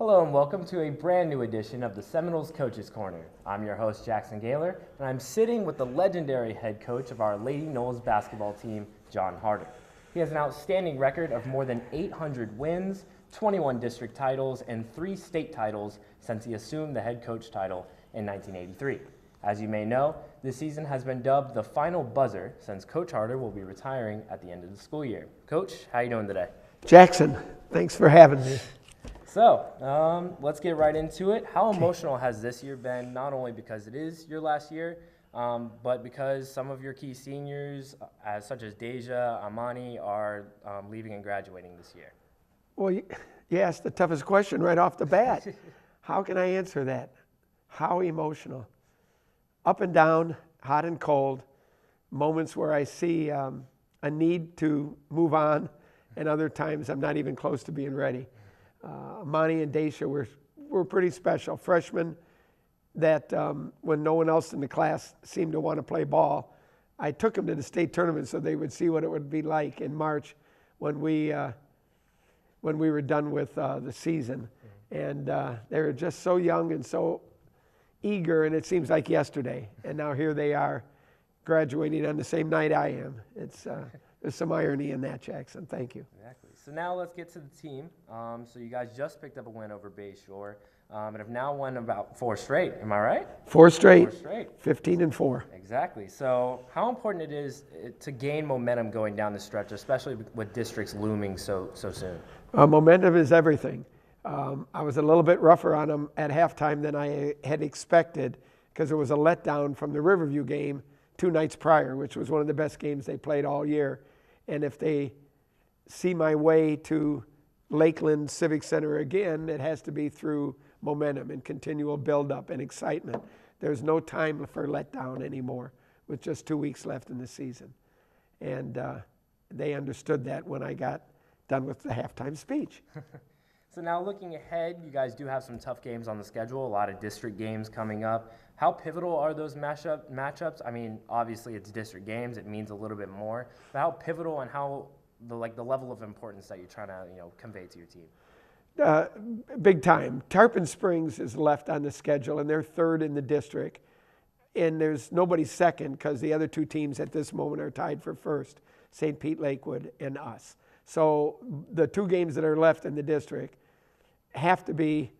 Hello and welcome to a brand new edition of the Seminoles Coaches Corner. I'm your host, Jackson Gaylor, and I'm sitting with the legendary head coach of our Lady Noles basketball team, John Harder. He has an outstanding record of more than 800 wins, 21 district titles, and 3 state titles since he assumed the head coach title in 1983. As you may know, this season has been dubbed the final buzzer since Coach Harder will be retiring at the end of the school year. Coach, how are you doing today? Jackson, thanks for having me. So, let's get right into it. How emotional has this year been, not only because it is your last year, but because some of your key seniors, such as Deja, Amani, are leaving and graduating this year? Well, you asked the toughest question right off the bat. How can I answer that? How emotional? Up and down, hot and cold, moments where I see a need to move on, and other times I'm not even close to being ready. Amani and Daisha were pretty special. Freshmen that when no one else in the class seemed to want to play ball, I took them to the state tournament so they would see what it would be like in March when we were done with the season. And they were just so young and so eager, and it seems like yesterday. And now here they are graduating on the same night I am. There's some irony in that, Jackson. Thank you. Exactly. So now let's get to the team. So you guys just picked up a win over Bay Shore and have now won about 4 straight. Am I right? 4 straight. 4 straight. 15-4. Exactly. So how important it is to gain momentum going down the stretch, especially with districts looming so soon? Momentum is everything. I was a little bit rougher on them at halftime than I had expected because it was a letdown from the Riverview game 2 nights prior, which was one of the best games they played all year. And if they see my way to Lakeland Civic Center again, it has to be through momentum and continual buildup and excitement. There's no time for letdown anymore with just 2 weeks left in the season. And they understood that when I got done with the halftime speech. So now looking ahead, you guys do have some tough games on the schedule, a lot of district games coming up. How pivotal are those matchups? I mean, obviously it's district games, it means a little bit more. But how pivotal and how the level of importance that you're trying to convey to your team? Big time. Tarpon Springs is left on the schedule, and they're 3rd in the district. And there's nobody second because the other 2 teams at this moment are tied for 1st, St. Pete Lakewood and us. So the 2 games that are left in the district have to be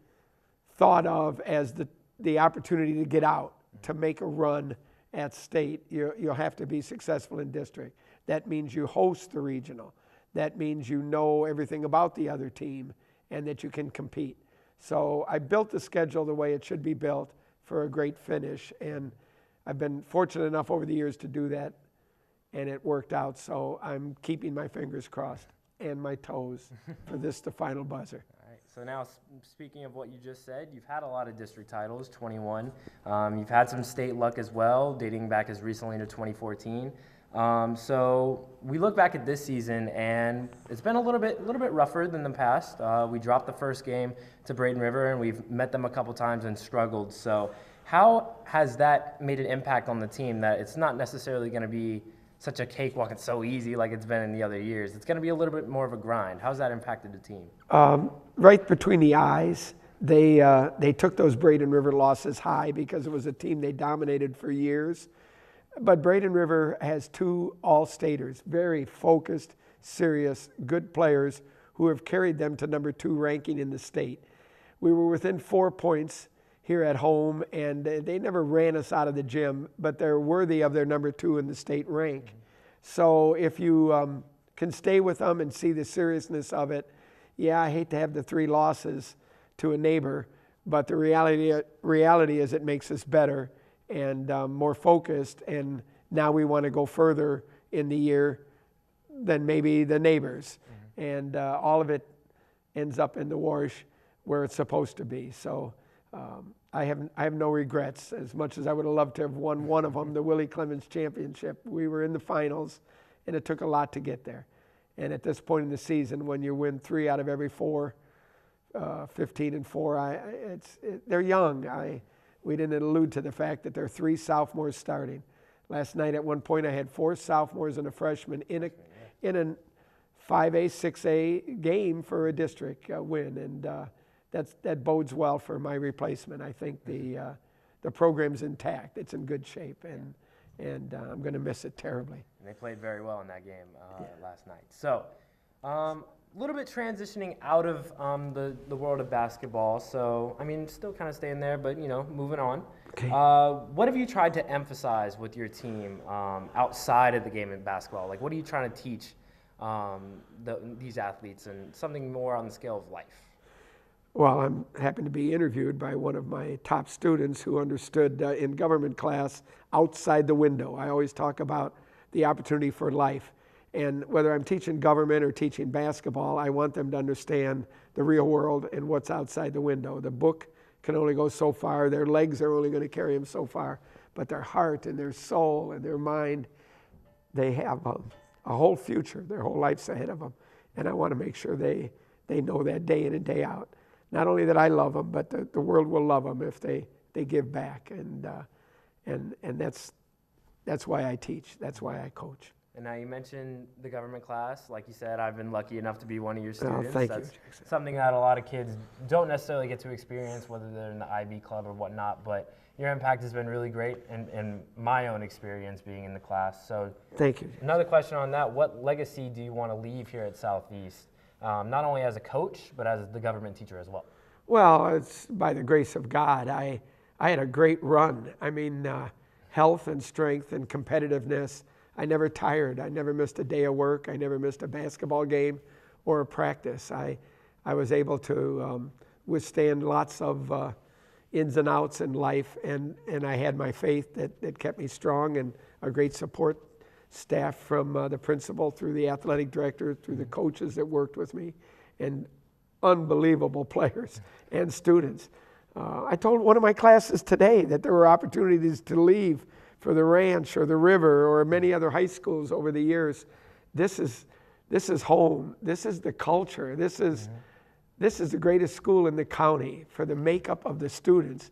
thought of as the opportunity to get out, to make a run at state. You'll have to be successful in district. That means you host the regional. That means you know everything about the other team and that you can compete. So I built the schedule the way it should be built for a great finish, and I've been fortunate enough over the years to do that, and it worked out. So I'm keeping my fingers crossed and my toes for this, the final buzzer. All right. So now, speaking of what you just said, you've had a lot of district titles, 21. You've had some state luck as well, dating back as recently to 2014. So we look back at this season, and it's been a little bit rougher than the past. We dropped the first game to Braden River, and we've met them a couple times and struggled. So how has that made an impact on the team that it's not necessarily going to be such a cakewalk and so easy like it's been in the other years? It's going to be a little bit more of a grind. How's that impacted the team? Right between the eyes, they took those Braden River losses high because it was a team they dominated for years. But Braden River has 2 all-staters, very focused, serious, good players who have carried them to number 2 ranking in the state. We were within 4 points here at home, and they never ran us out of the gym, but they're worthy of their number 2 in the state rank. So if you can stay with them and see the seriousness of it, yeah, I hate to have the 3 losses to a neighbor, but the reality is it makes us better and more focused, and now we want to go further in the year than maybe the neighbors. And all of it ends up in the wash where it's supposed to be. So I have no regrets. As much as I would have loved to have won one of them, the Willie Clemens Championship, we were in the finals, and it took a lot to get there. And at this point in the season, when you win 3 out of every 4, 15-4, they're young. We didn't allude to the fact that there are 3 sophomores starting. Last night at one point I had 4 sophomores and a freshman in a 5A, 6A game for a district win, and that bodes well for my replacement. I think the program's intact. It's in good shape, and I'm going to miss it terribly. And they played very well in that game last night. So, a little bit transitioning out of the world of basketball. So, I mean, still kind of staying there, but, moving on. Okay. What have you tried to emphasize with your team outside of the game of basketball? Like, what are you trying to teach these athletes, and something more on the scale of life? Well, I'm happen to be interviewed by one of my top students who understood in government class outside the window. I always talk about the opportunity for life. And whether I'm teaching government or teaching basketball, I want them to understand the real world and what's outside the window. The book can only go so far. Their legs are only going to carry them so far. But their heart and their soul and their mind, they have a whole future. Their whole life's ahead of them. And I want to make sure they know that day in and day out. Not only that I love them, but the world will love them if they give back. And that's why I teach. That's why I coach. And now you mentioned the government class. Like you said, I've been lucky enough to be one of your students. Oh, thank you, That's Jackson. something that a lot of kids don't necessarily get to experience, whether they're in the IB club or whatnot. But your impact has been really great, and my own experience being in the class. So Thank you. another question on that: what legacy do you want to leave here at Southeast, not only as a coach but as the government teacher as well? Well, it's by the grace of God. I had a great run. I mean, health and strength and competitiveness. I never tired. I never missed a day of work. I never missed a basketball game or a practice. I was able to withstand lots of ins and outs in life, and I had my faith that kept me strong, and a great support staff from the principal through the athletic director, through the coaches that worked with me, and unbelievable players and students. I told one of my classes today that there were opportunities to leave for the ranch or the river or many other high schools over the years. This is home. This is the culture. This is the greatest school in the county for the makeup of the students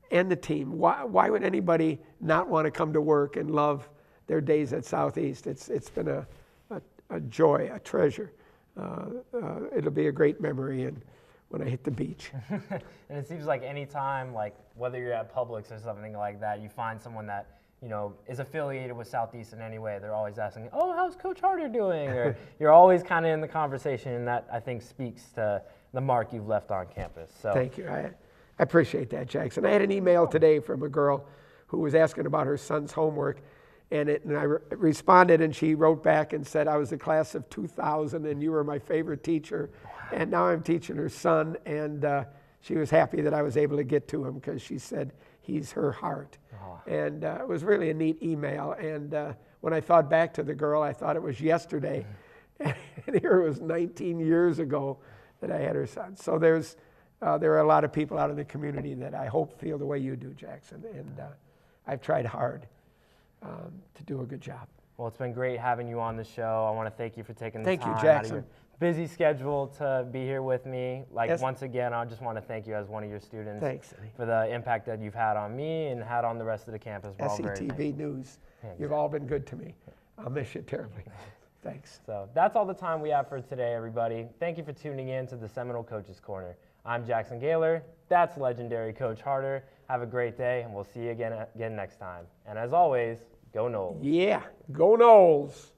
and the team. Why would anybody not want to come to work and love their days at Southeast? It's been a joy, a treasure. It'll be a great memory and when I hit the beach. And it seems like any time, like whether you're at Publix or something like that, you find someone that is affiliated with Southeast in any way, they're always asking, "Oh, how's Coach Harder doing?" Or you're always kind of in the conversation, and that I think speaks to the mark you've left on campus. So thank you. I appreciate that, Jackson. I had an email today from a girl who was asking about her son's homework, and I responded, and she wrote back and said, "I was the class of 2000, and you were my favorite teacher." Wow. And now I'm teaching her son, and she was happy that I was able to get to him because she said he's her heart. Oh. And it was really a neat email. And when I thought back to the girl, I thought it was yesterday. And here it was 19 years ago that I had her son. So there are a lot of people out in the community that I hope feel the way you do, Jackson. And I've tried hard to do a good job. Well, it's been great having you on the show. I want to thank you for taking the time Thank you, out of Jackson. your busy schedule to be here with me. Yes. Once again, I just want to thank you as one of your students. Thanks. For the impact that you've had on me and had on the rest of the campus. We're all very SETV News. You've all been good to me. I'll miss you terribly. Thanks. So that's all the time we have for today, everybody. Thank you for tuning in to the Seminole Coaches Corner. I'm Jackson Gaylor. That's legendary Coach Harder. Have a great day, and we'll see you again next time. And as always, go Noles. Yeah, go Noles.